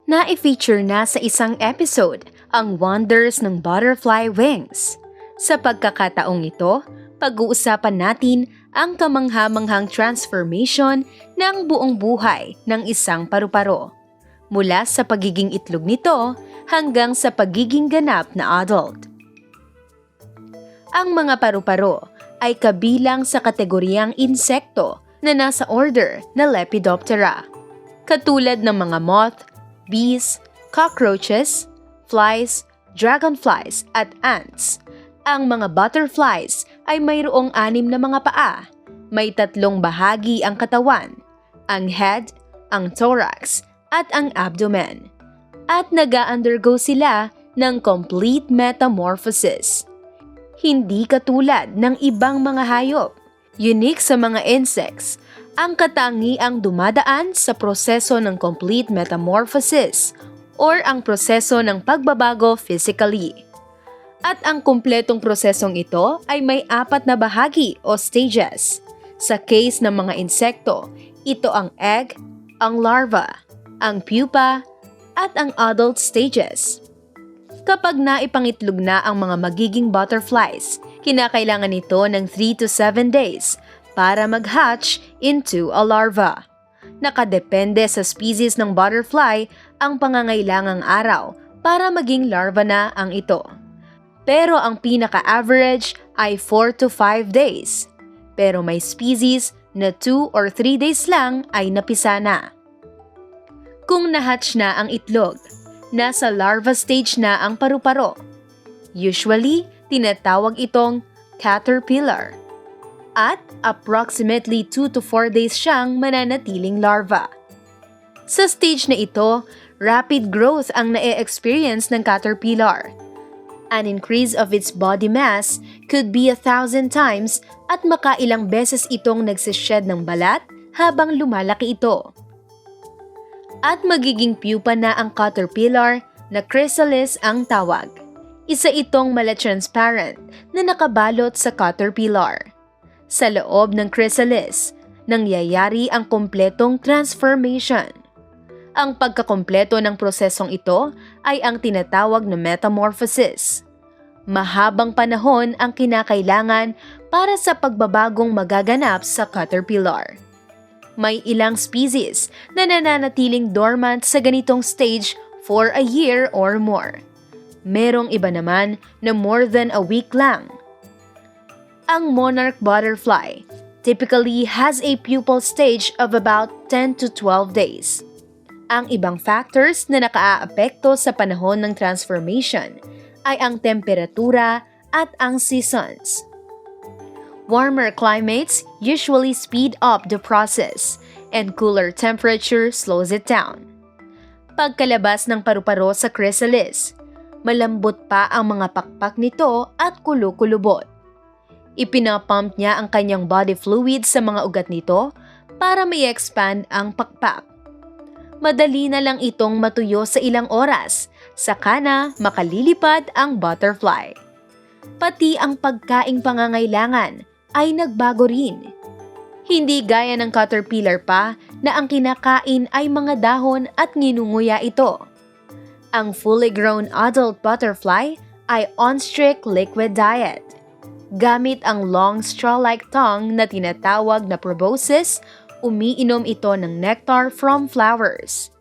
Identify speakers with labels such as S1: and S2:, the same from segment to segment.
S1: Na-feature na sa isang episode ang wonders ng butterfly wings. Sa pagkakataong ito, pag-uusapan natin ang kamangha-manghang transformation ng buong buhay ng isang paru-paro. Mula sa pagiging itlog nito hanggang sa pagiging ganap na adult. Ang mga paru-paro ay kabilang sa kategoryang insekto na nasa order na Lepidoptera. Katulad ng mga moth, bees, cockroaches, flies, dragonflies at ants. Ang mga butterflies ay mayroong 6 na mga paa. May 3 bahagi ang katawan, ang head, ang thorax, at ang abdomen. At nag-undergo sila ng complete metamorphosis. Hindi katulad ng ibang mga hayop. Unique sa mga insects, ang katangiang dumadaan sa proseso ng complete metamorphosis or ang proseso ng pagbabago physically. At ang kumpletong prosesong ito ay may 4 na bahagi o stages. Sa case ng mga insekto, ito ang egg, ang larva, ang pupa, at ang adult stages. Kapag naipangitlog na ang mga magiging butterflies, kinakailangan nito ng 3 to 7 days para mag-hatch into a larva. Nakadepende sa species ng butterfly ang pangangailangang araw para maging larva na ang ito. Pero ang pinaka-average ay 4 to 5 days. Pero may species na 2 or 3 days lang ay napisa na. Kung nahatch na ang itlog, nasa larva stage na ang paru-paro. Usually, tinatawag itong caterpillar. At approximately 2 to 4 days siyang mananatiling larva. Sa stage na ito, rapid growth ang na-experience ng caterpillar. An increase of its body mass could be 1,000 times at makailang beses itong nagsished ng balat habang lumalaki ito. At magiging pupa na ang caterpillar na chrysalis ang tawag. Isa itong mala-transparent na nakabalot sa caterpillar. Sa loob ng chrysalis, nangyayari ang kumpletong transformation. Ang pagkakumpleto ng prosesong ito ay ang tinatawag na metamorphosis. Mahabang panahon ang kinakailangan para sa pagbabagong magaganap sa caterpillar. May ilang species na nananatiling dormant sa ganitong stage for a year or more. Merong iba naman na more than a week lang. Ang monarch butterfly typically has a pupal stage of about 10 to 12 days. Ang ibang factors na nakaaapekto sa panahon ng transformation ay ang temperatura at ang seasons. Warmer climates usually speed up the process, and cooler temperature slows it down. Pagkalabas ng paru-paro sa chrysalis, malambot pa ang mga pakpak nito at kulukulubot. Ipinapump niya ang kanyang body fluid sa mga ugat nito para may expand ang pakpak. Madali na lang itong matuyo sa ilang oras, saka na makalilipad ang butterfly. Pati ang pagkaing pangangailangan ay nagbago rin. Hindi gaya ng caterpillar pa na ang kinakain ay mga dahon at nginunguya ito. Ang fully grown adult butterfly ay on strict liquid diet. Gamit ang long straw-like tongue na tinatawag na proboscis, umiinom ito ng nectar from flowers.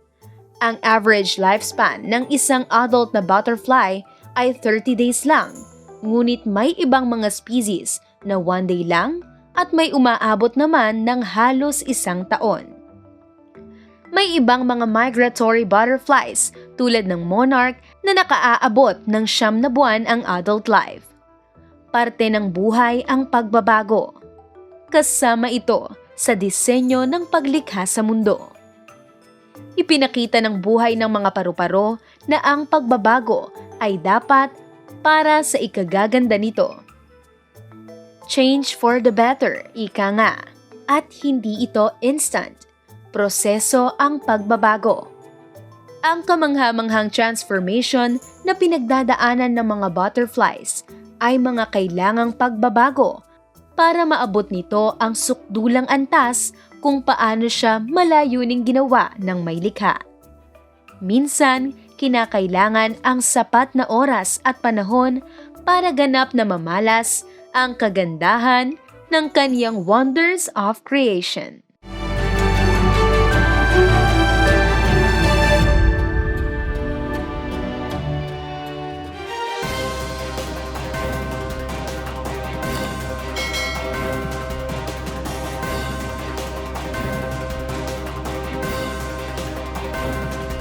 S1: Ang average lifespan ng isang adult na butterfly ay 30 days lang, ngunit may ibang mga species na 1 day lang at may umaabot naman ng halos 1 taon. May ibang mga migratory butterflies tulad ng monarch na nakaaabot ng 9 na buwan ang adult life. Parte ng buhay ang pagbabago. Kasama ito sa disenyo ng paglikha sa mundo. Ipinakita ng buhay ng mga paru-paro na ang pagbabago ay dapat para sa ikagaganda nito. Change for the better, ika nga. At hindi ito instant. Proseso ang pagbabago. Ang kamangha-manghang transformation na pinagdadaanan ng mga butterflies ay mga kailangang pagbabago para maabot nito ang sukdulang antas kung paano siya malayuning ginawa ng may likha. Minsan, kinakailangan ang sapat na oras at panahon para ganap na mamalas ang kagandahan ng kaniyang wonders of creation.